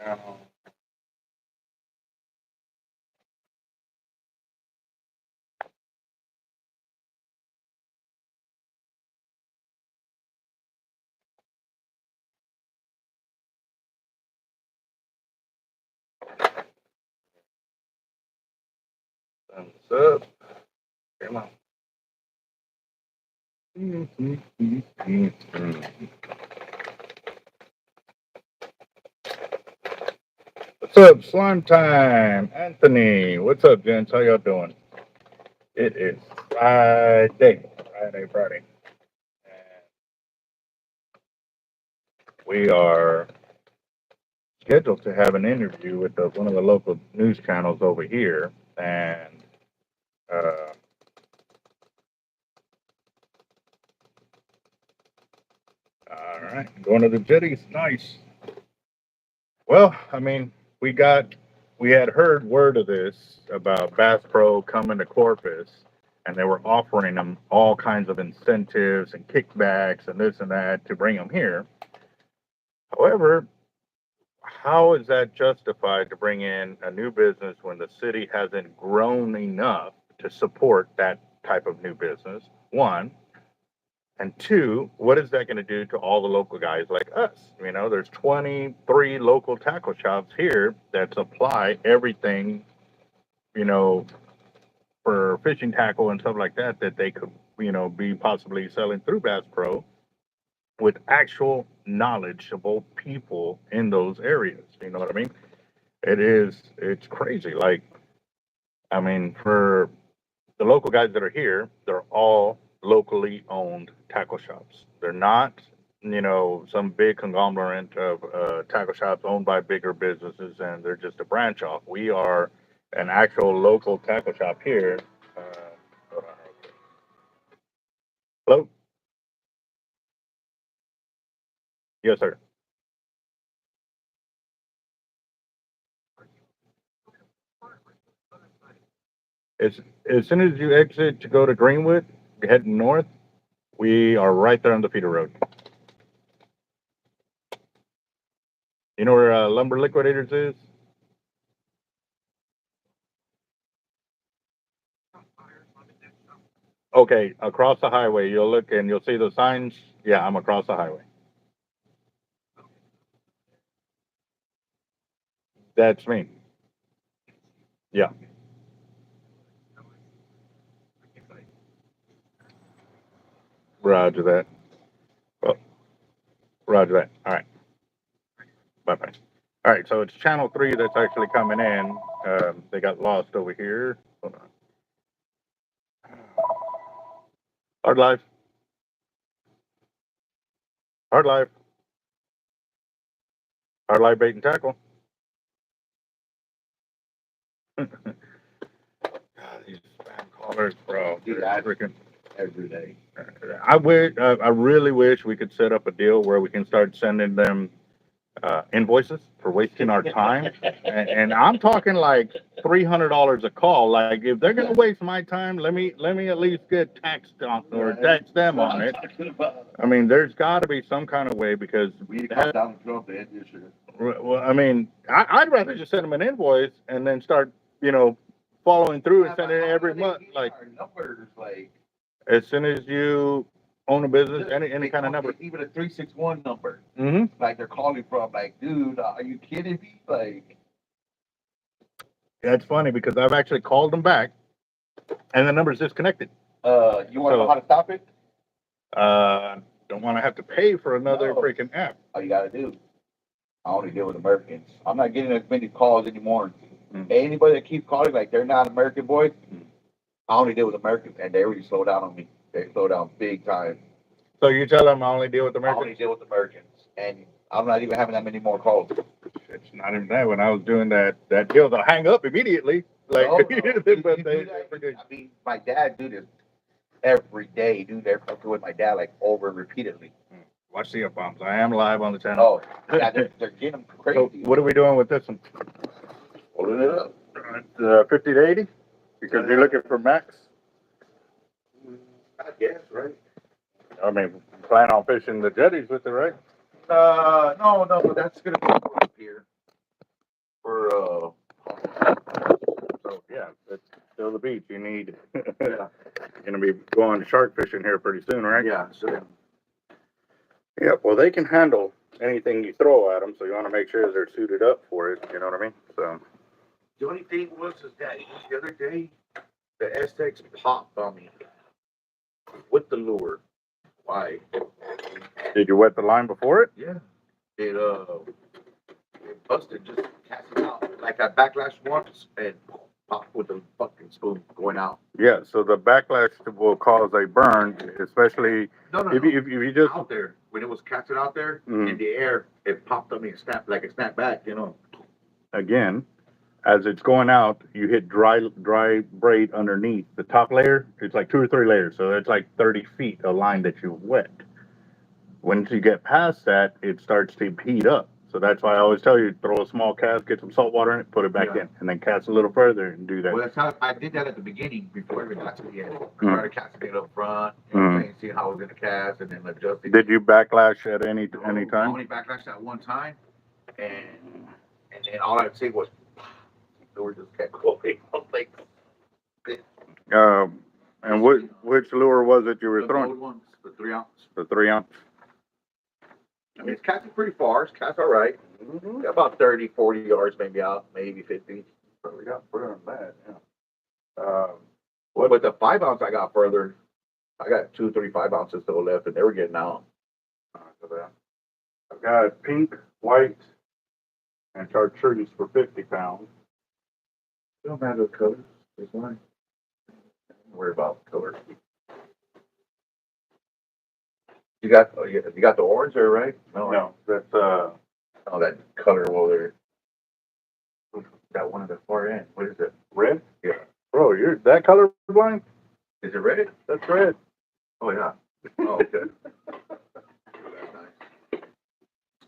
Um, thumbs up. Come on. What's up, slime time? Anthony, what's up, gents? How y'all doing? It is Friday. And we are scheduled to have an interview with one of the local news channels over here. And uh, all right, going to the jetties. Nice. Well, I mean, we had heard word of this about Bass Pro coming to Corpus, and they were offering them all kinds of incentives and kickbacks and this and that to bring them here. However, how is that justified to bring in a new business when the city hasn't grown enough to support that type of new business? One. And two, what is that going to do to all the local guys like us? You know, there's 23 local tackle shops here that supply everything, you know, for fishing tackle and stuff like that, that they could, be possibly selling through Bass Pro with actual knowledgeable people in those areas. You know what I mean? It's crazy. Like, I mean, for the local guys that are here, they're all locally owned tackle shops. They're not, some big conglomerate of tackle shops owned by bigger businesses and they're just a branch off. We are an actual local tackle shop here. Uh, hold on real quick. Hello? Yes, sir. As soon as you exit to go to Greenwood, heading north, we are right there on the feeder road. You know where Lumber Liquidators is? Okay, across the highway, you'll look and you'll see the signs. Yeah, I'm across the highway. That's me. Yeah, roger that. Well, roger that. All right, bye bye. All right, so it's channel 3 that's actually coming in. They got lost over here. Hold on. Hard life, hard life, hard life bait and tackle. God, these spam callers, bro. Dude, I freaking every day. I really wish we could set up a deal where we can start sending them invoices for wasting our time, and I'm talking like $300 a call. Like if they're gonna waste my time, let me at least get taxed on or tax them on it. I mean, there's got to be some kind of way because We need to cut down and throw up the end issue. well, I mean, I'd rather just send them an invoice and then start, following through and sending it every month. Like Our numbers, like as soon as you own a business, any kind of number. even a 361 number, Mm-hmm. like they're calling from. Like, dude, are you kidding me? Like, That's funny because I've actually called them back and the number's disconnected. you want to know how to stop it? Don't want to have to pay for another No. freaking app. All you gotta do. I only deal with Americans. I'm not getting as many calls anymore. Mm. Anybody that keeps calling like they're not American boys, I only deal with Americans, and they really slow down on me. They slow down big time. So you tell them I only deal with I only Americans? deal with Americans, and I'm not even having that many more calls. It's not even that. When I was doing that deal, they'll hang up immediately. Like, No, no. but You they, do that. I mean, my dad do this every day. Dude, they're fucking with my dad like over repeatedly. watch the bombs. I am live on the channel. Oh, yeah, they're getting them So crazy. what are we doing with this one? Holding it up. 50 to 80? Because you're looking for max? I guess, right? I mean, plan on fishing the jetties with it, right? No, that's gonna be up here. for So yeah, it's still the beach. You need. yeah, You're gonna be going shark fishing here pretty soon, right? yeah. So Yep. Well, they can handle anything you throw at them, so you want to make sure they're suited up for it. You know what I mean? So. the only thing was is that the other day the SX popped on me with the lure. Why? Did you wet the line before it? Yeah. It busted just casting out. Like I backlashed once and popped with the fucking spoon going out. Yeah. So the backlash will cause a burn, especially No, no, if no. you if you just Out there when it was casted out there Mhm. in the air, it popped on me and snapped like it snapped back. You know. again, as it's going out, you hit dry braid underneath the top layer. It's like 2 or 3 layers, so it's like 30 feet of line that you wet. Once you get past that, it starts to heat up. So that's why I always tell you, throw a small cast, get some salt water in it, put it back Yeah. in, and then cast a little further and do that. Well, that's how I did that at the beginning before I even got to the end. I started casting it up front, you know what I'm saying, see how I was gonna cast, and then adjust it. Did you backlash at any I time? only backlashed at one time, and then all I'd say was, the lure just kept going. I was like, And which lure was it you were the throwing? gold ones, the 3 ounce. The 3 ounce. I mean, it's casting pretty far. It's cast all right. Got about 30, 40 yards maybe out, maybe 50. But we got further than that. Yeah. Well, but the 5 ounce I got further. I got 2, 3 5 ounces still left, and they were getting out. I've got pink, white, and chartreuse for 50 pounds. Don't matter the colors. It's fine. Don't worry about colors. You got the orange there, right? No, No, that's oh, that color over there. That one at the far end. What is it? red. Yeah. Bro, you're that color blind? Is it red? That's red. Oh yeah. Oh, okay. That's nice.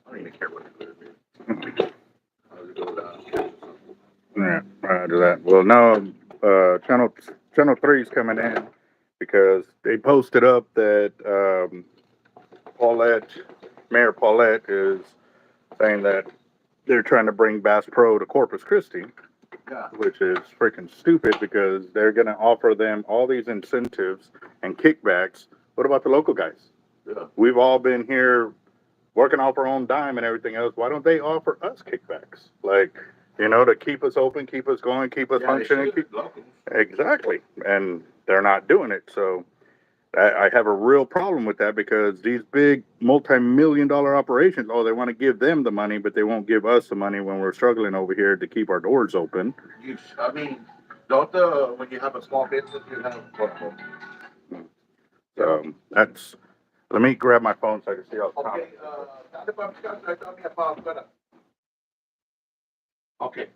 I don't even care what the color is. I'll just go down. Yeah, do that. Well, no, channel 3 is coming in because they posted up that Mayor Paulette is saying that they're trying to bring Bass Pro to Corpus Christi, Yeah. which is freaking stupid because they're going to offer them all these incentives and kickbacks. What about the local guys? Yeah. We've all been here working off our own dime and everything else. Why don't they offer us kickbacks? Like, to keep us open, keep us going, keep us functioning. Exactly. And they're not doing it. So I have a real problem with that because these big multi-million-dollar operations, they want to give them the money, but they won't give us the money when we're struggling over here to keep our doors open. I mean, when you have a small business, you have. That's. Let me grab my phone so I can see all the comments. Okay.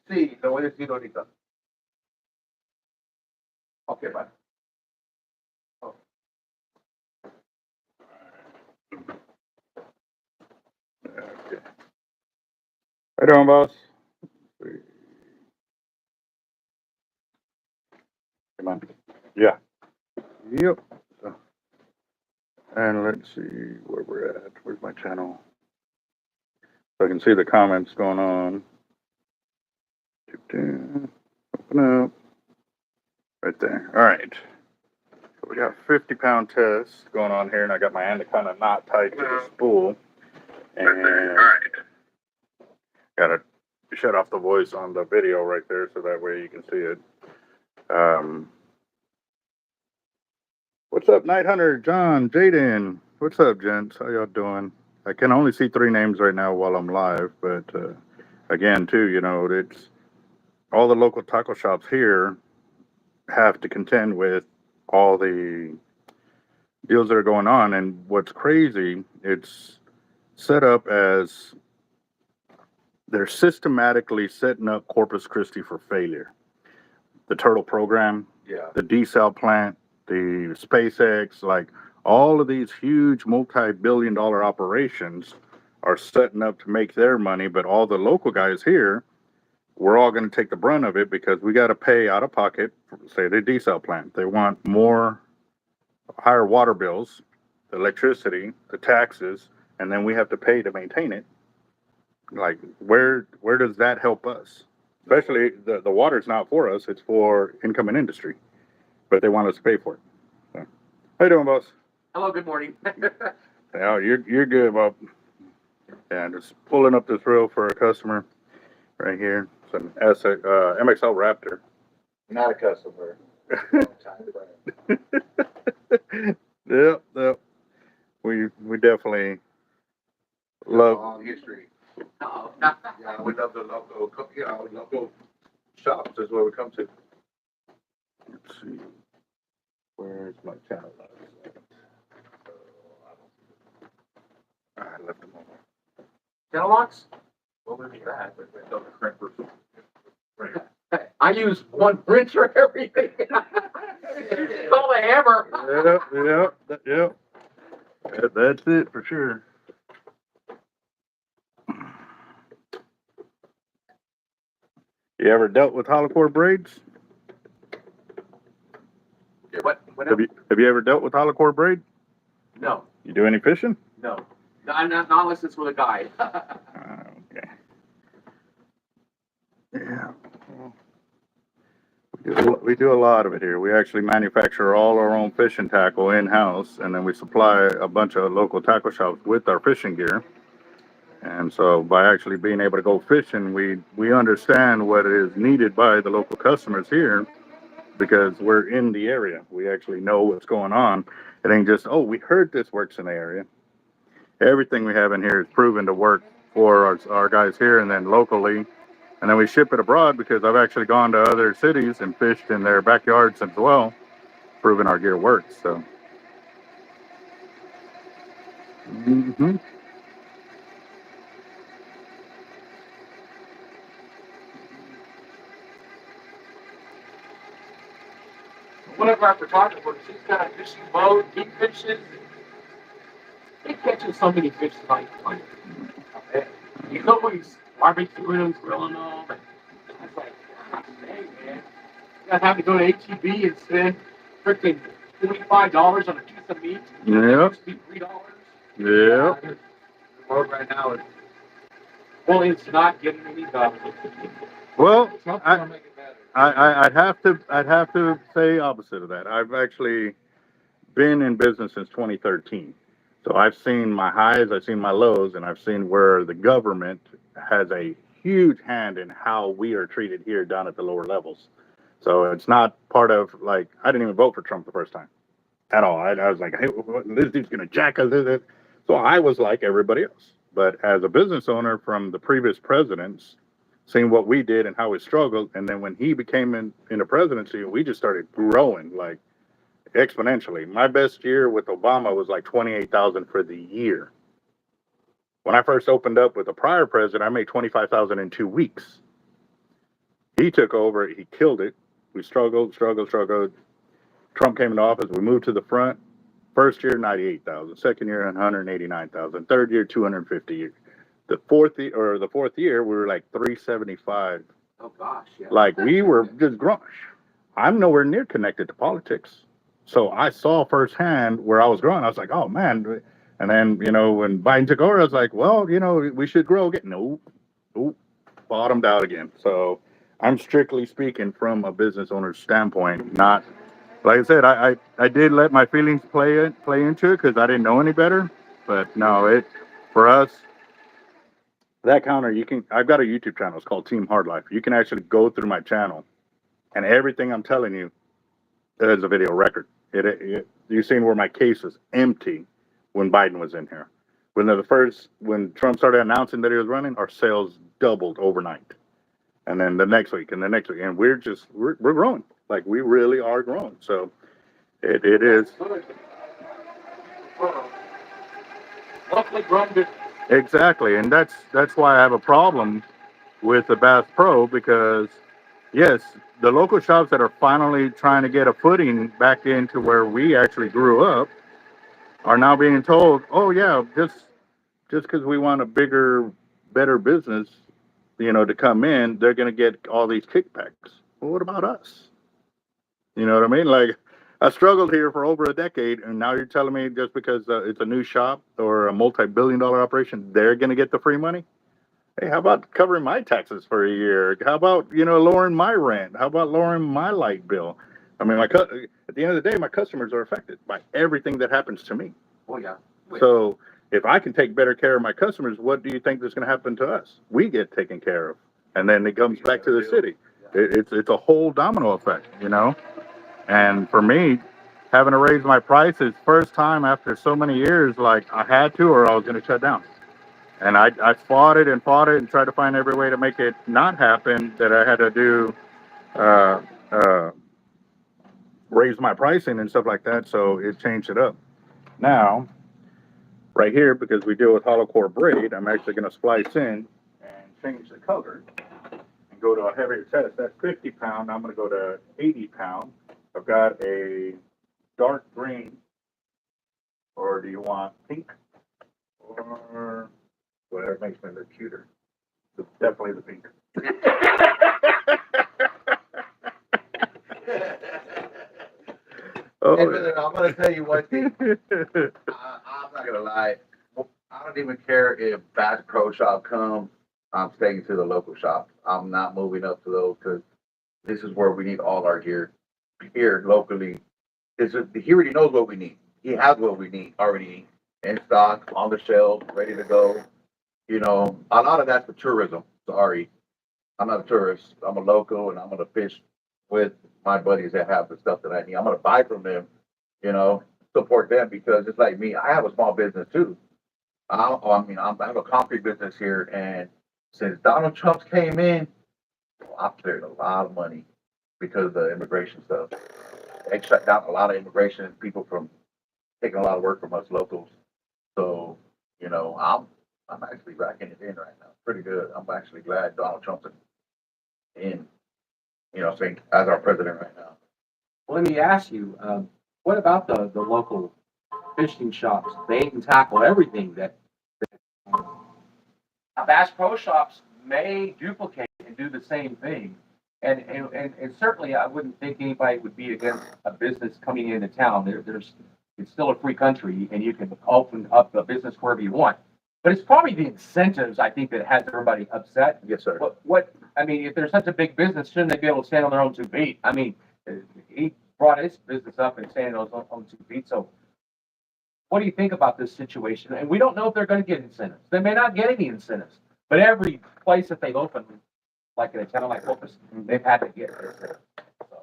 Sí, te voy a decir ahorita. Okay, bye. Oh. Okay. How you doing, boss? Come on. Yeah. Yep. And let's see where we're at. Where's my channel? So I can see the comments going on. Open up. Right there. All right. So we got 50-pound tests going on here, and I got my hand kind of not tight to the spool. And gotta shut off the voice on the video right there so that way you can see it. What's up, Night Hunter, John, Jaden? What's up, gents? How y'all doing? I can only see 3 names right now while I'm live, but again, too, it's all the local taco shops here have to contend with all the deals that are going on. And what's crazy, it's set up as they're systematically setting up Corpus Christi for failure. The Turtle program, Yeah. the desal plant, the SpaceX, like all of these huge multi-billion-dollar operations are setting up to make their money, but all the local guys here, we're all going to take the brunt of it because we got to pay out of pocket for, say, the desal plant. They want higher water bills, the electricity, the taxes, and then we have to pay to maintain it. Like, where does that help us? Especially the water's not for us; it's for incoming industry, but they want us to pay for it. So, how you doing, boss? Hello, good morning. Yeah, you're good, Bob. Yeah, just pulling up this reel for a customer right here. It's an MXL Raptor. Not a customer. Time frame. Yep. We definitely love. Long history. Uh-oh. Yeah, we love the local, local shops is where we come to. Let's see. Where's my channel? I left them all. Channel locks? What would be that? But we don't crank for. I use one wrench for everything. Call a hammer. Yep. That's it for sure. You ever dealt with hollow core braids? What? Have you ever dealt with hollow core braid? No, You do any fishing? no. I'm not unless it's with a guide. Okay. Yeah. We do a lot of it here. We actually manufacture all our own fishing tackle in-house, and then we supply a bunch of local tackle shops with our fishing gear. And so by actually being able to go fishing, we understand what is needed by the local customers here because we're in the area. We actually know what's going on. It ain't just, oh, we heard this works in the area. Everything we have in here is proven to work for our guys here and then locally. And then we ship it abroad because I've actually gone to other cities and fished in their backyards as well, proving our gear works. So, mm-hmm. One of our photographers, he's got a fishing boat, he fishes. He catches so many fish like he's always barbecuing them, grilling them. And I was like, God, dang, man. You have to go to HEB and spend freaking $25 on a piece of meat. Yep. It used to be $3. Yep. The world right now is, well, it's not getting any better. Well, Trump's gonna make it better. I'd have to say opposite of that. I've actually been in business since 2013. So I've seen my highs, I've seen my lows, and I've seen where the government has a huge hand in how we are treated here down at the lower levels. So it's not part of like I didn't even vote for Trump the first time at all. I was like, hey, this dude's gonna jack us. So I was like everybody else. But as a business owner from the previous presidents, seeing what we did and how we struggled, and then when he became in the presidency, we just started growing like exponentially. My best year with Obama was like 28,000 for the year. When I first opened up with the prior president, I made 25,000 in 2 weeks. He took over, he killed it. We struggled. Trump came into office, we moved to the front. First year, 98,000. Second year, 189,000. Third year, 250. The fourth year, we were like 375. Oh gosh, yeah. Like we were just growing. I'm nowhere near connected to politics. So I saw firsthand where I was growing. I was like, oh man. And then, when Biden took over, I was like, well, we should grow again. Nope, bottomed out again. So I'm strictly speaking from a business owner's standpoint, not like I said, I did let my feelings play into it because I didn't know any better. But no, for us, that counter, I've got a YouTube channel. It's called Team Hard Life. You can actually go through my channel and everything I'm telling you is a video record. You've seen where my case was empty when Biden was in here. When Trump started announcing that he was running, our sales doubled overnight. And then the next week and the next week. And we're growing. Like we really are growing. So it is. Locally grown business. Exactly. And that's why I have a problem with the Bass Pro because yes, the local shops that are finally trying to get a footing back into where we actually grew up are now being told, oh yeah, just because we want a bigger, better business, to come in, they're going to get all these kickbacks. Well, what about us? You know what I mean? Like, I struggled here for over a decade, and now you're telling me just because it's a new shop or a multi-billion-dollar operation, they're going to get the free money? Hey, how about covering my taxes for a year? How about, lowering my rent? How about lowering my light bill? I mean, at the end of the day, my customers are affected by everything that happens to me. Oh, yeah. So if I can take better care of my customers, what do you think is going to happen to us? We get taken care of, and then it comes back to the city. It's a whole domino effect, And for me, having to raise my prices first time after so many years, like I had to, or I was going to shut down. And I fought it and tried to find every way to make it not happen. That I had to do uh, uh, raise my pricing and stuff like that. So it changed it up. Now, right here, because we deal with hollow core braid, I'm actually going to splice in and change the color and go to a heavier test. That's 50 pound. I'm going to go to 80 pound. I've got a dark green, or do you want pink, or whatever makes me look cuter? It's definitely the pink. Oh, Hey, brother, I'm gonna tell you one thing. I'm not gonna lie. I don't even care if Bass Pro Shop comes. I'm staying to the local shops. I'm not moving up to those because this is where we need all our gear here locally. He already knows what we need. He has what we need already in stock, on the shelf, ready to go. A lot of that's for tourism. Sorry, I'm not a tourist. I'm a local, and I'm gonna fish with my buddies that have the stuff that I need. I'm gonna buy from them, support them because just like me, I have a small business too. I have a concrete business here, and since Donald Trump came in, I've cleared a lot of money because of the immigration stuff. They shut down a lot of immigration people from taking a lot of work from us locals. So, I'm actually racking it in right now. Pretty good. I'm actually glad Donald Trump's in, saying as our president right now. Well, let me ask you, what about the local fishing shops? They can tackle everything that Bass Pro Shops may duplicate and do the same thing. And certainly, I wouldn't think anybody would be against a business coming into town. It's still a free country, and you can open up a business wherever you want. But it's probably the incentives, I think, that has everybody upset. Yes, sir. I mean, if they're such a big business, shouldn't they be able to stand on their own 2 feet? I mean, he brought his business up and standing on his own 2 feet. So what do you think about this situation? And we don't know if they're going to get incentives. They may not get any incentives, but every place that they've opened, like in a town like Corpus, they've had to get incentives. So,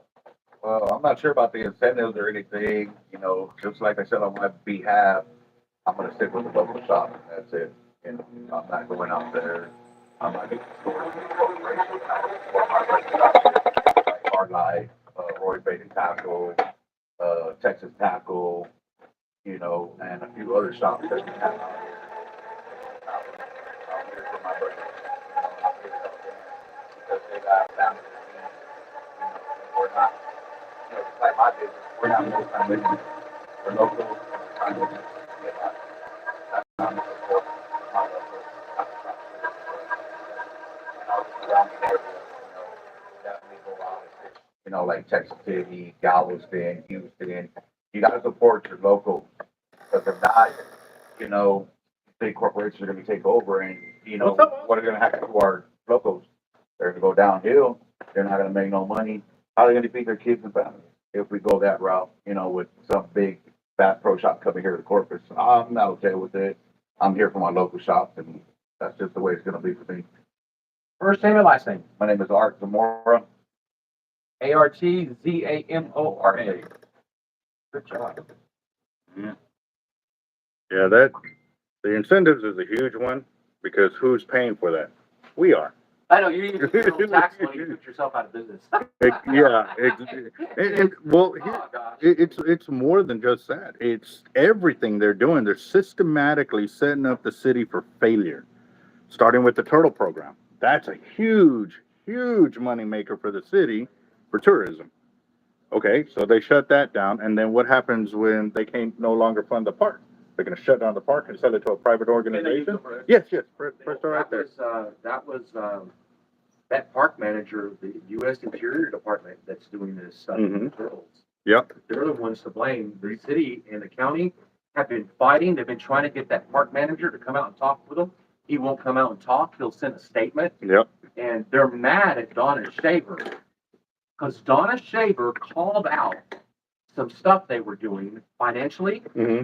Well, I'm not sure about the incentives or anything. Just like I said on my behalf, I'm gonna stick with the local shop. And that's it. I'm not going out there. I'm not getting stores, corporations. Hard Life, Roy Bait Tackle, Texas Tackle, and a few other shops that we have out here. I'm here for my buddies. I'm here to help them because they got families. We're not, just like my business, we're not full-time business. We're local, and we're trying to get out. That's not the support. My local, not the shop. And also around the area, definitely go out and fish. Like Texas City, Galveston, Houston. You got to support your local because if not, big corporations are going to take over, and what are going to happen to our locals? They're going to go downhill. They're not going to make no money. How are they going to feed their kids and families if we go that route? With some big Bass Pro Shop coming here to Corpus, I'm not okay with it. I'm here for my local shops, and that's just the way it's going to be for me. first name and last name. My name is Art Zamora. ARTZAMORA. Good job. Yeah, the incentives is a huge one because who's paying for that? We are. I know you use a little tax money to put yourself out of business. Well, Oh, gosh. it's more than just that. It's everything they're doing. They're systematically setting up the city for failure, starting with the turtle program. That's a huge, huge money maker for the city for tourism. Okay, so they shut that down, and then what happens when they can no longer fund the park? They're going to shut down the park and sell it to a private organization? Yes, press right there. That park manager of the U.S. Interior Department that's doing this stuff with the turtles. Yep. They're the ones to blame. The city and the county have been fighting. They've been trying to get that park manager to come out and talk with them. he won't come out and talk. He'll send a statement, Yep. and they're mad at Donna Shaver because Donna Shaver called out some stuff they were doing financially Mm-hmm.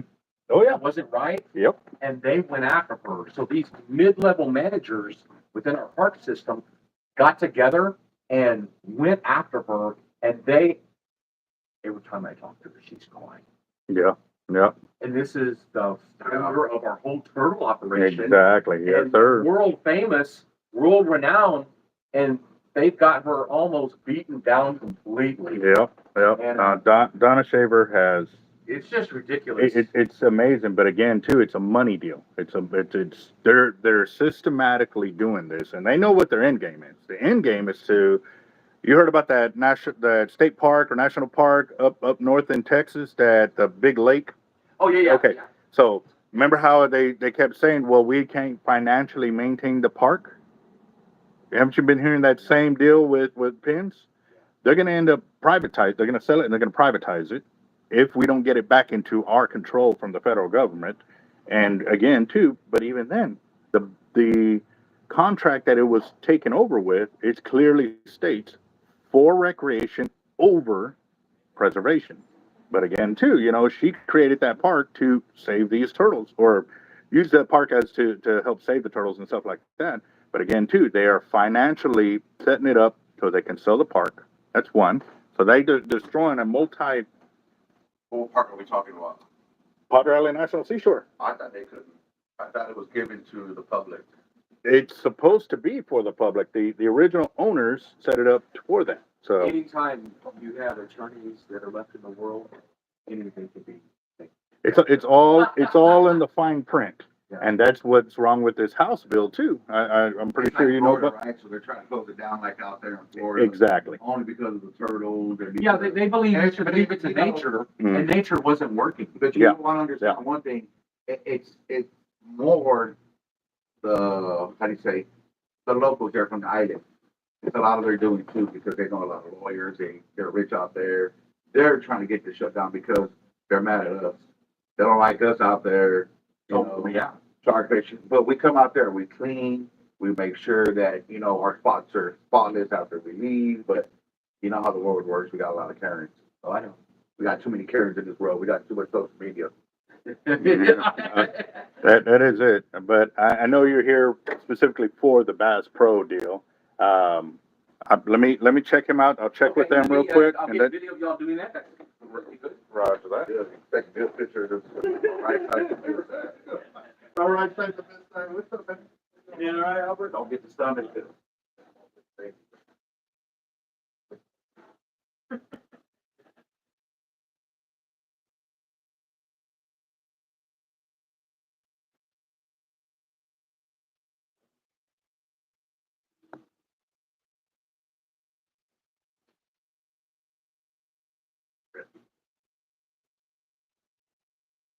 Oh, yeah. that wasn't right, Yep. and they went after her. So these mid-level managers within our park system got together and went after her, and every time I talk to her, she's crying. Yeah. Yeah. And this is the founder of our whole turtle operation. Exactly. Yes, and sir. world famous, world renowned, and they've got her almost beaten down completely. Yep. Yep. And, Donna Shaver has. It's just ridiculous. It's amazing, but again, too, it's a money deal. They're systematically doing this, and they know what their end game is. The end game is to. You heard about that state park or national park up north in Texas, that the big lake. Oh yeah. Okay. Yeah. So remember how they kept saying, well, we can't financially maintain the park? Haven't you been hearing that same deal with pins? They're going to end up privatized. They're going to sell it and they're going to privatize it if we don't get it back into our control from the federal government. And again, too, but even then, the contract that it was taken over with, it clearly states for recreation over preservation. But again, too, she created that park to save these turtles, or use that park as to help save the turtles and stuff like that. But again, too, they are financially setting it up so they can sell the park. That's one. So they're destroying a multi. What park are we talking about? Potter Island National Seashore. I thought they couldn't. I thought it was given to the public. It's supposed to be for the public. The original owners set it up for them. So Anytime you have attorneys that are left in the world, anything can be. it's all in the fine print. Yeah. And that's what's wrong with this House bill too. I'm pretty It's sure like you know Florida, about. right? So they're trying to close it down like out there in Florida. Exactly. Only because of the turtles. Yeah, they believe you should leave it to You know, nature, Mhm. and nature wasn't working. But you Yeah. want to understand one thing. It's more the, how do you say, the locals there from the island. It's a lot of they're doing too, because they know a lot of lawyers. They're rich out there. They're trying to get this shut down because they're mad at us. They don't like us out there. Yeah. Shark fishing. But we come out there, we clean, we make sure that, our spots are spotless after we leave. But you know how the world works. We got a lot of Karens. Oh, I know. We got too many Karens in this world. We got too much social media. That is it. But I know you're here specifically for the Bass Pro deal. Let me check him out. I'll check with them real quick. I'll And get a then, video of y'all doing that. That's really good. Roger that. Yeah, take a good picture of this. Right side of the All right, thanks for this time. What's up, man? Yeah, all right, Albert. Don't get the stomach.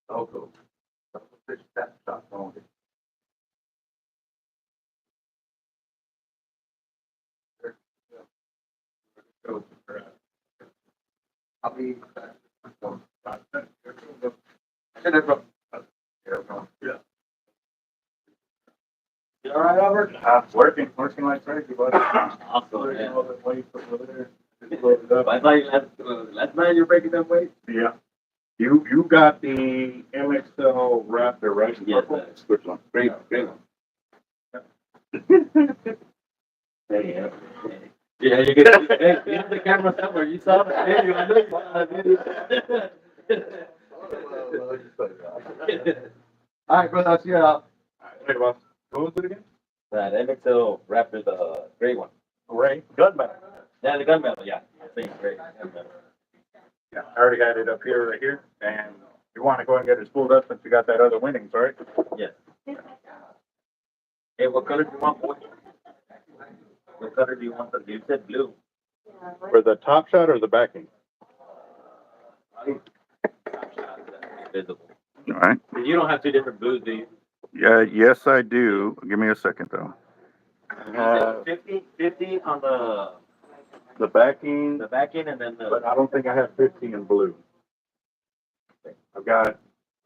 Loco. Fish that stop on it. I'll be. Yeah. You all right, Albert? Working like crazy, buddy. Awesome, man. All that weight over there. Just load it up. I thought last night you were breaking that weight? Yeah. You got the MXL Raptor, right? Yes, Purple? sir. Which one? Great one. Hey, yeah, you get hey, you have the camera somewhere. You saw the video. I know you saw the video. All right, brother, I'll see you out. Hey, boss. What was it again? That MXL Raptor, the gray one. Gray. Gun metal. Yeah, the gunmetal, yeah. I think gray. Gunmetal. Yeah, I already had it up here, right here, and you want to go and get it spooled up since you got that other winnings, right? Yes. Hey, what color do you want, boy? What color do you want? You said blue. For the top shot or the backing? Visible. All right. You don't have two different blues, do you? Yeah, yes, I do. Give me a second, though. You said 50 on The backing, the back end, and then but the. I don't think I have 50 in blue. I've got,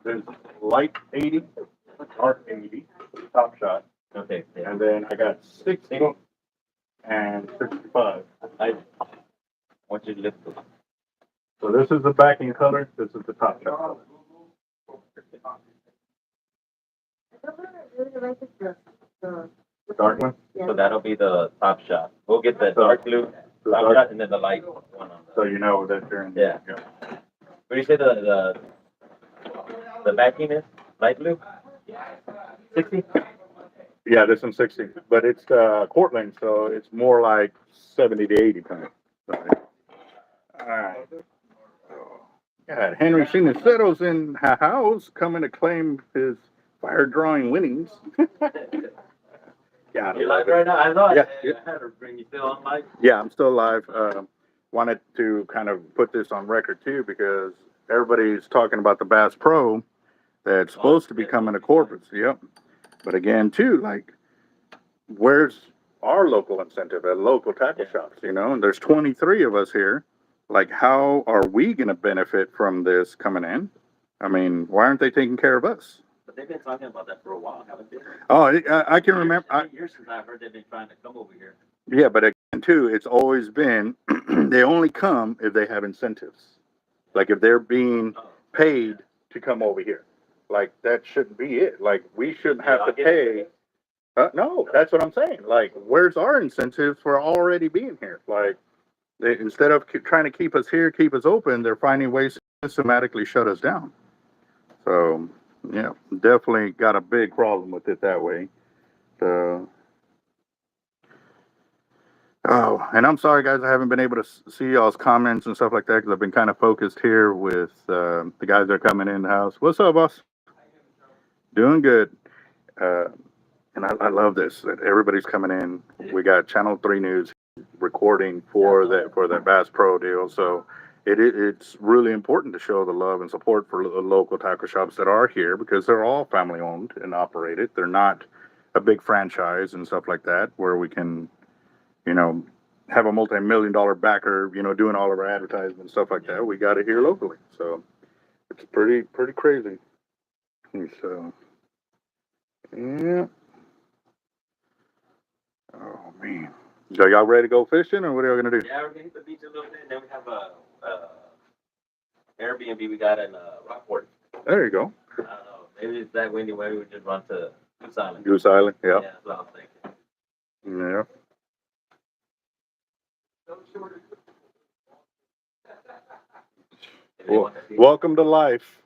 there's light 80, dark 80, top shot, Okay. Yeah. And then I got 60 and 65. I want you to lift it. So this is the backing color. This is the top shot color. The dark one. So that'll be the top shot. We'll get the dark blue top shot and then the light one on So you know that they're in. Yeah. What do you say the backing is? Light blue? 60? Yeah, this one's 60, but it's Cortland, so it's more like 70 to 80 times. All right. Got Henry Cinicero's in the house coming to claim his fire drawing winnings. Yeah, You live right now? I thought Yeah. I had to bring you still on live. Yeah, I'm still live. Wanted to kind of put this on record too because everybody's talking about the Bass Pro that's supposed to be coming to Corpus. Yep. But again, too, like, where's our local incentive at local tackle shops? You know, and there's 23 of us here. Like, how are we going to benefit from this coming in? I mean, why aren't they taking care of us? But they've been talking about that for a while, haven't they? Oh, I can remember. Years since I've heard they've been trying to come over here. Yeah, but again, too, it's always been they only come if they have incentives. Like if they're being paid to come over here. Like that shouldn't be it. Like we shouldn't have to pay. No, that's what I'm saying. Like, where's our incentives for already being here? Like, instead of trying to keep us here, keep us open, they're finding ways to systematically shut us down. So, yeah, definitely got a big problem with it that way. So, oh, and I'm sorry, guys, I haven't been able to see y'all's comments and stuff like that because I've been kind of focused here with the guys that are coming in the house. What's up, boss? Doing good. And I love this that everybody's coming in. We got Channel 3 News recording for that Bass Pro deal. So it's really important to show the love and support for the local tackle shops that are here because they're all family owned and operated. They're not a big franchise and stuff like that where we can, you know, have a multi-million-dollar backer, you know, doing all of our advertising and stuff like that. We got it here locally. So it's pretty crazy. So, yeah. Oh man, are y'all ready to go fishing, or what are y'all gonna do? Yeah, we're gonna hit the beach a little bit, and then we have a Airbnb we got in Rockport. There you go. I don't know, maybe it's that windy where we would just run to Goose Island. Goose Island, yeah. Yeah, that's what I was thinking. Yeah. Well, welcome to life.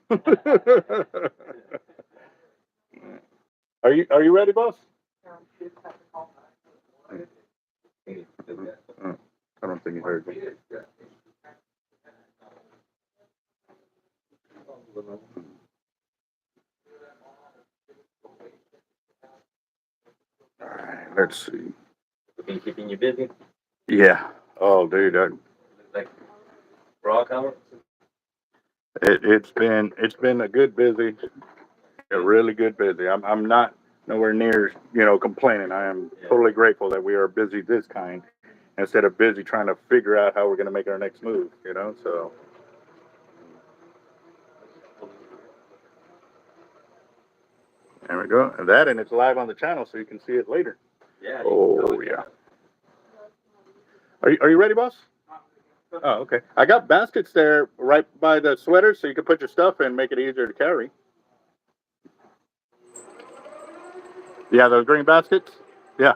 Are you ready, boss? I don't think he heard me. All right, let's see. Been keeping you busy? Yeah. Oh, dude, Like, we're all coming? it's been a good busy, a really good busy. I'm not nowhere near, you know, complaining. I am totally grateful that we are busy this kind instead of busy trying to figure out how we're going to make our next move, you know, so. There we go. And that, and it's live on the channel so you can see it later. Yeah. Oh, yeah. Are you ready, boss? Oh, okay. I got baskets there right by the sweater so you can put your stuff in, make it easier to carry. Yeah, those green baskets? Yeah.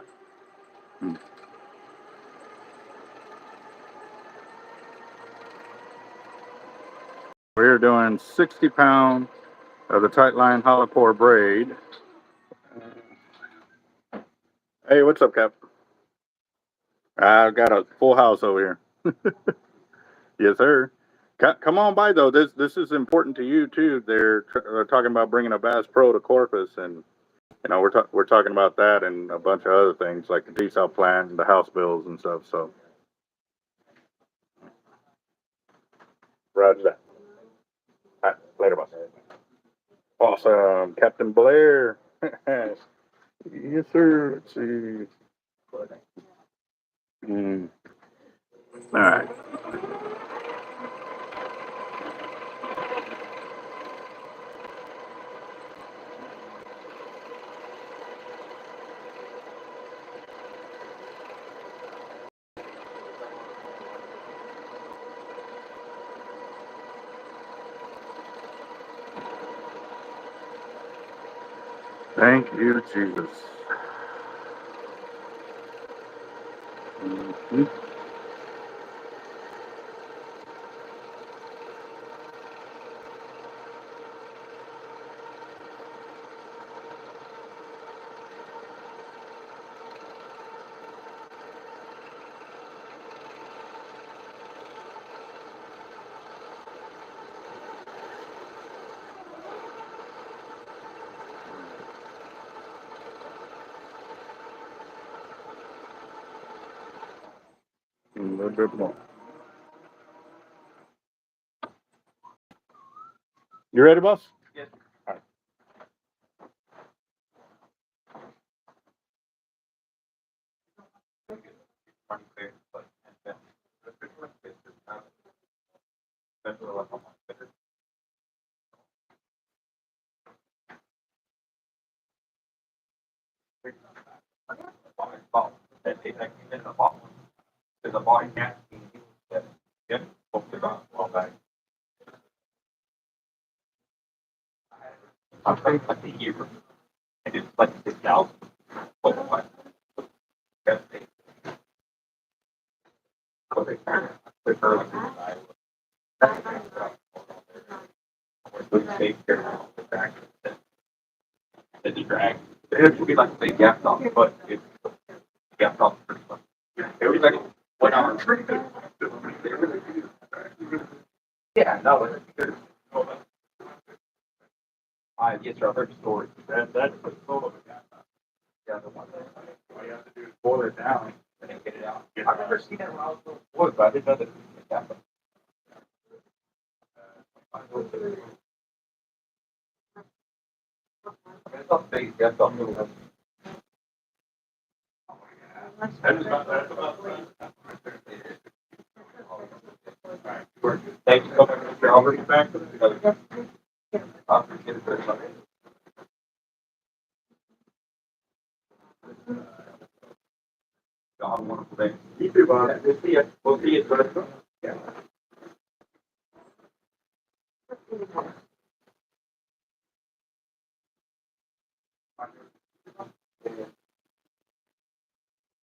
We're doing 60 pounds of the tight line hollow core braid. Hey, what's up, Cap? I've got a full house over here. Yes, sir. Come on by though. This is important to you too. They're talking about bringing a Bass Pro to Corpus, and you know we're talking about that and a bunch of other things like the desal plant and the house bills and stuff. So, roger that. All right, later, boss. Awesome, Captain Blair. Yes, sir. Let's see. All right. Thank you, Jesus. Mhm. A little bit more. You ready, boss? Yes. All right. I'm trying to like a year, and it's like 6,000. What? Take care of the back, then you drag. It should be like the gap off, but it's gap off first one. It was like 1 hour. Yeah, no, it's good. Yes, sir, I've heard the story. That's the soul of a gap. Yeah, the one that all you have to do is boil it down and then get it out. I've never seen that when I was little boy, but I didn't know that it was a gap. It's not big, that's not little. Thank you so much, Mr. Albert. Back to the I'll forget it for a second. Y'all have a wonderful day. You too, Bob. We'll see you. We'll see you. Yeah.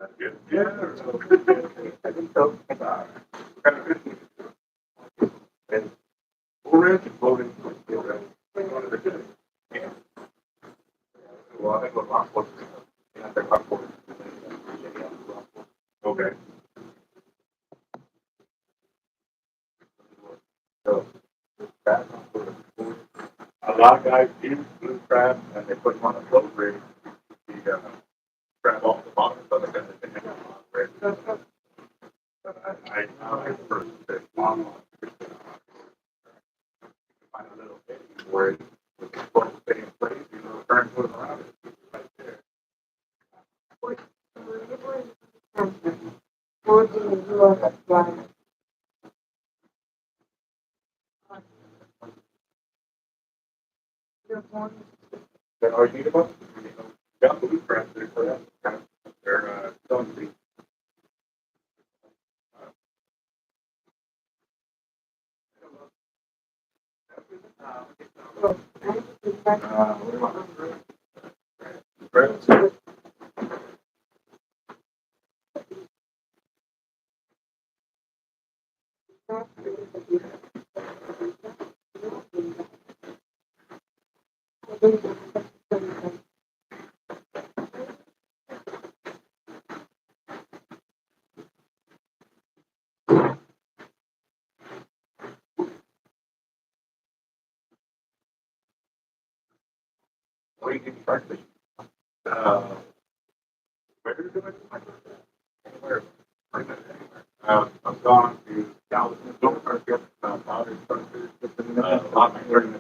That's good. Yeah. I think so. And we're ready to vote in. Yeah. Well, I think we're lost. Okay. So, a lot of guys use blue crab and they put them on a float rig. The crab off the bottom so they're going to hang on the rig. I first said, Mom, find a little bit where it's supposed to stay in place, you know, turn to it around it. Right there. That are you about? Yeah, blue crab, they're don't see. Crabs. What do you think breakfast? Where did you do it? Anywhere. I've gone to Dallas, don't forget, powder structures, not during the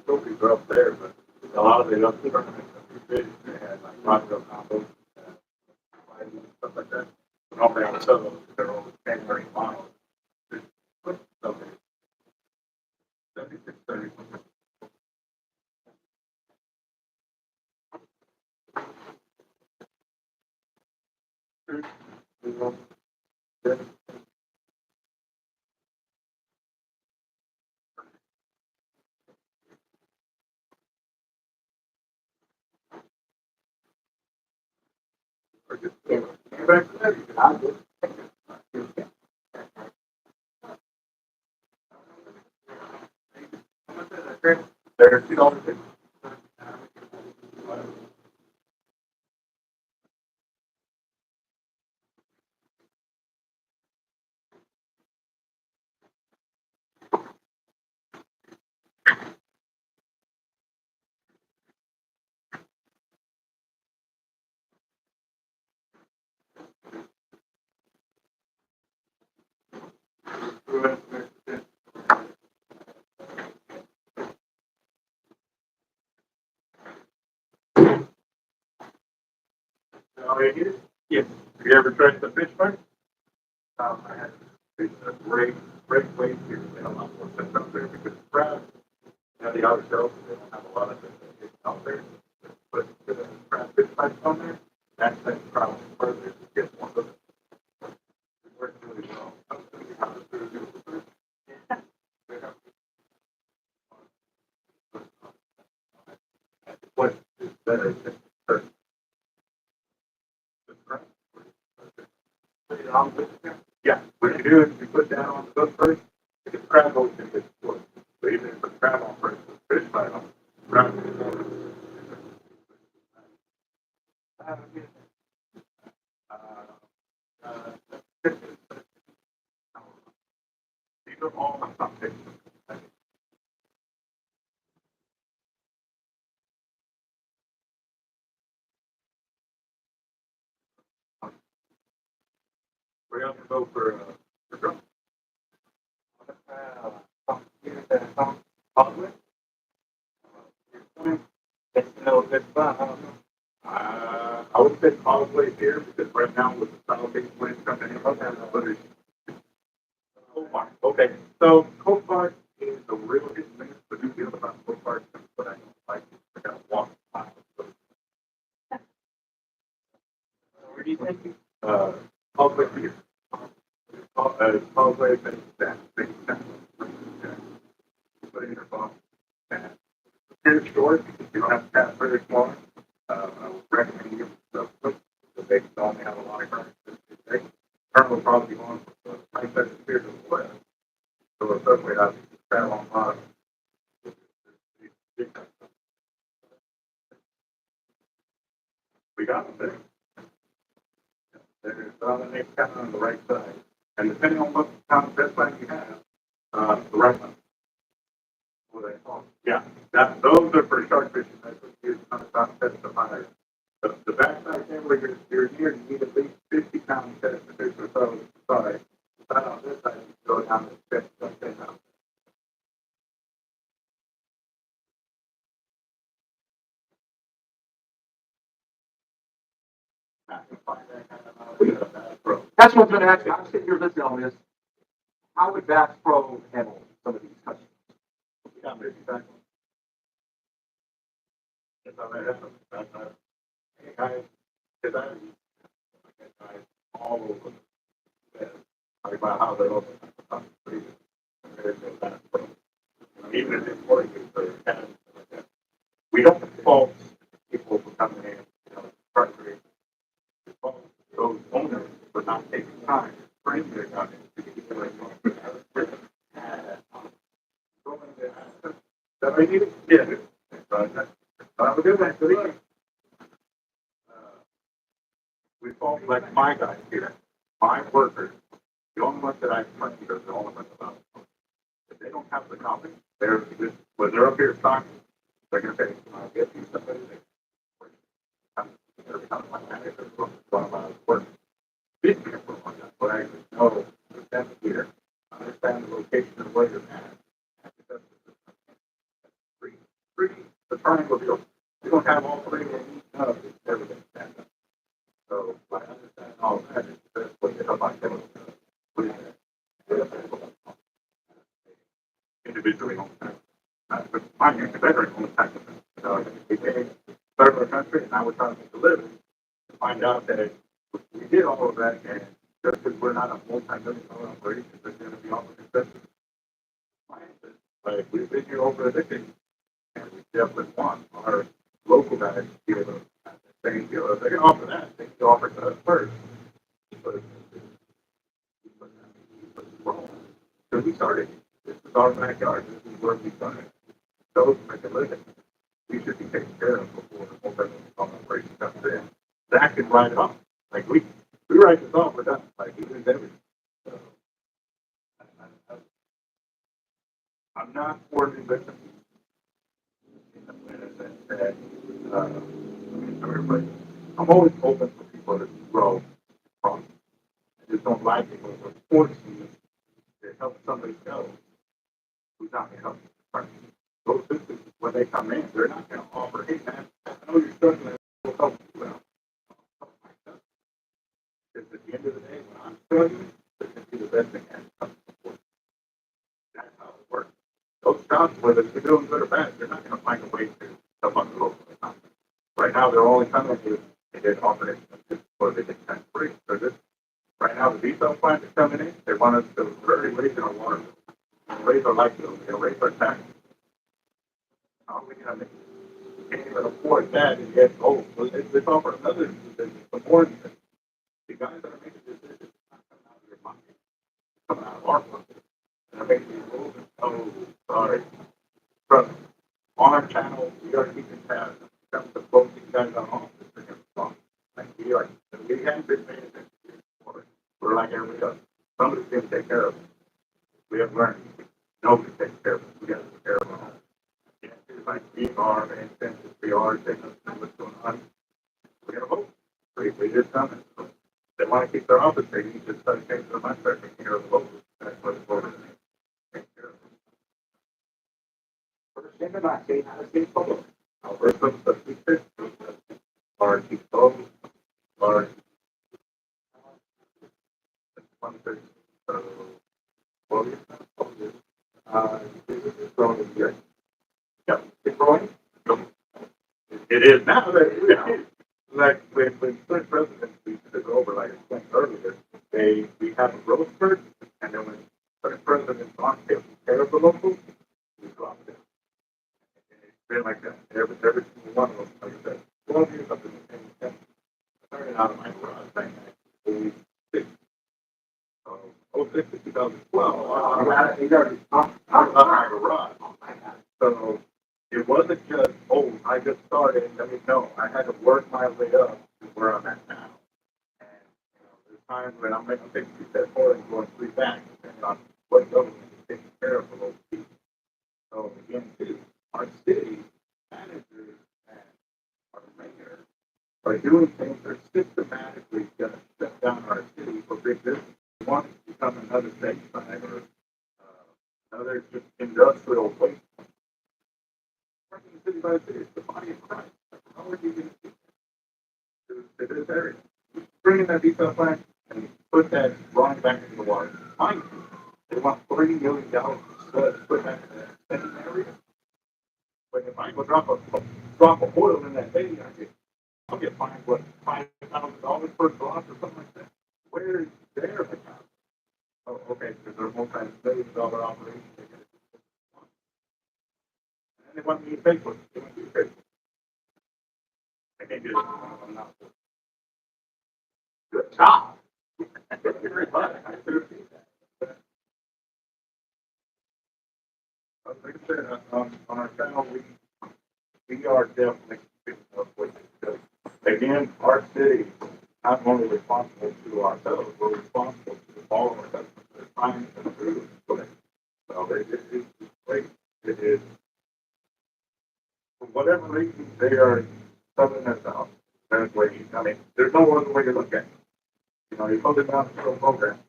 trophies are up there, but a lot of the other tournaments, they had like Rockville combos, stuff like that. Normally on those, they're all 10, 30 miles. Okay. 76, 30. They're $2. Yes. Have you ever tried the fish fry? I had a great way to get a lot more fish out there because crab, the outer shells, they don't have a lot of fish out there. But the crab fish fry on there, that's that crab further to get more of it. It works really well. What is better than turkey? Yeah, what you do is you put that on the hook first, the crab goes in the foot. So even if the crab on first, the fish bite on, crab is over. These are all my top picks. We also go for drum. I would say probably here because right now with the south-based wind coming in, but it's Copart. Okay, so Copart is a real hit thing, but you feel about Copart, but I don't like it. I got to walk. Where do you think? Public here. Public and that thing. Put in your phone. Here's short. You don't have to pass very small. I would recommend you the they only have a lot of current. Current will probably be on the price that is here to the west. So especially I think travel on lot. We got them there. There's they kind of on the right side. And depending on what kind of best line you have, the right one. What they call yeah, those are for shark fishing. That's what you use on the test the fire. The backside camera you're near, you need at least 50 pounds test to fish or so. Sorry. But on this side, you go down to 10 pounds. That's what I'm going to ask you. I'm sitting here listening to all this. How would Bass Pro handle some of these customers? Yeah, maybe that. Guys all over the about how they're open. Even if it's more we don't fault people for coming in, frustrated. We fault those owners for not taking time to bring their guys to get their that I need it? Yeah. Have a good one. Good evening. We fault like my guys here, my workers, the only ones that I trust are the only ones about. If they don't have the confidence, when they're up here talking, they're going to say, I'll get you somebody that every time my manager is one of my work. Big people on that, but I know that's here. Understand the location of where you're at. The triangle deal. You don't have all three of them. Everything stand up. So I understand all that. That's what they help my individually on that. But mind you, the veteran on the tax. We came third of the country, and now we're trying to make a living. To find out that we did all of that, and just because we're not a multi-million-dollar operation, there's going to be all the expenses. But we've been here over a decade, and we definitely want our local guys to be able to have the same deal. If they can offer that, they can offer to us first. put wrong. So we started, this is our backyard, this is where we started. Those make a living. We should be taken care of before the whole operation comes in. Zach can write it off. Like we write this off, we're done. Like he does everything. So I'm not for new victims. Everybody. I'm always open for people to grow from. I just don't like it when we're forcing to help somebody else who's not going to help you. Those businesses, when they come in, they're not going to offer, hey man, I know you're struggling, we'll help you out. Because at the end of the day, when I'm struggling, they're going to do the best they can to help support. That's how it works. Those jobs, whether they're doing good or bad, they're not going to find a way to help on the local economy. Right now, they're only coming to they get offered it or they get tax free. So this right now, the diesel plant is coming in. They want us to really raise our water bill, raise our light bill, they'll raise our taxes. How are we going to make it? Can't even afford that and yet, oh, well, let's offer another decision. The board, the guys that are making decisions, it's not coming out of your money, it's coming out of our money. And they're making these rules. Oh, sorry. Trust me. On our channel, we are keeping tabs. When it comes to posting guys on office, they're going to talk. Like we haven't been paying attention before. We're like everybody else. Somebody's going to take care of it. We have learned. Nobody takes care of it. We got to take care of it. It's like PR and incentives, PR, taking us to what's going on. We're going to vote. We just coming. So they want to keep their office, they need to start changing their mind, start taking care of the voters. That's what it's for. Take care of it. First thing about saying how to stay public. Our first one is we fit. Our keep close. Our 130. Well, this is growing here. Yep, it's growing. It is now. Like when current presidents we took over, like I explained earlier, we have a growth spurt, and then when current presidents aren't taking care of the locals, we drop them. And it's been like that. Every single one of them, like I said, 12 years up in the same. I started out of my garage back in 06. So 06 to 2012. I'm out of my garage. So it wasn't just, oh, I just started. I mean, no, I had to work my way up to where I'm at now. And there's times when I'm making 50 steps forward and going 3 back, depending on what government is taking care of for those people. So again, too, our city managers and our mayor are doing things that are systematically going to shut down our city for big business. We want it to become another state side or another just industrial waste. Working the city by city, it's the body of Christ. How are you going to do to this area? Bring in that diesel plant and put that brine back into the water. Mind you, they want $30 million to put back in that spending area. But if I go drop a oil in that baby, I'll get fined what $5,000 per drop or something like that. Where is their account? Oh, okay, because they're multi-million-dollar operations. And they want me to pay for it. They want me to pay for it. I can't do it. I'm not. Good job. Thank you very much. I should have seen that. Like I said, on our channel, we are definitely keeping up with it. Because, again, our city is not only responsible to ourselves, we're responsible to all of our customers. They're trying to improve. So it is great. It is. For whatever reason, they are subbing us out. That way, I mean, there's no other way to look at it. You know, you put it down to a program.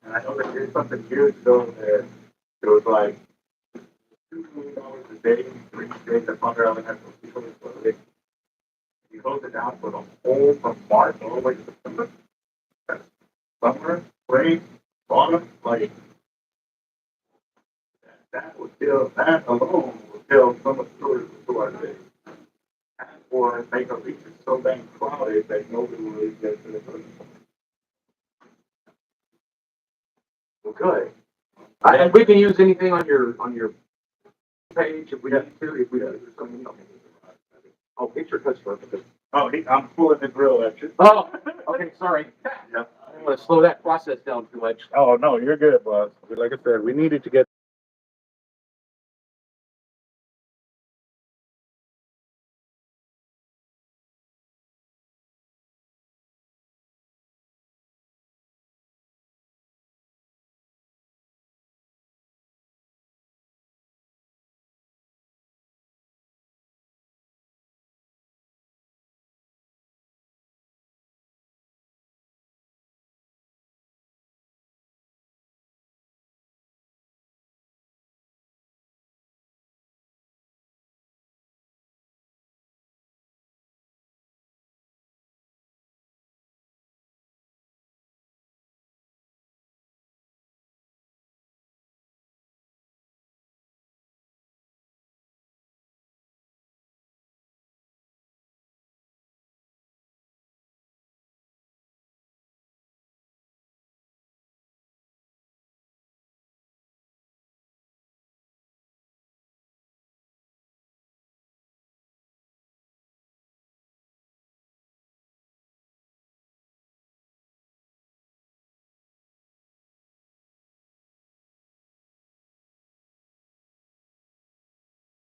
And I know that there's something years ago that it was like $2 million a day, 3 days of under elemental people. You hold it down for the whole from March all the way to September. Summer, spring, autumn, like that would kill, that alone would kill so much tourism to our city. Or make a region so dang crowded that nobody will really get to the person. Well, good. And we can use anything on your page if we need to, if we need something. Oh, picture touch purposes. Oh, I'm pulling the grill at you. Oh, okay, sorry. Yeah. I don't want to slow that process down too much. Oh, no, you're good, boss. Like I said, we needed to get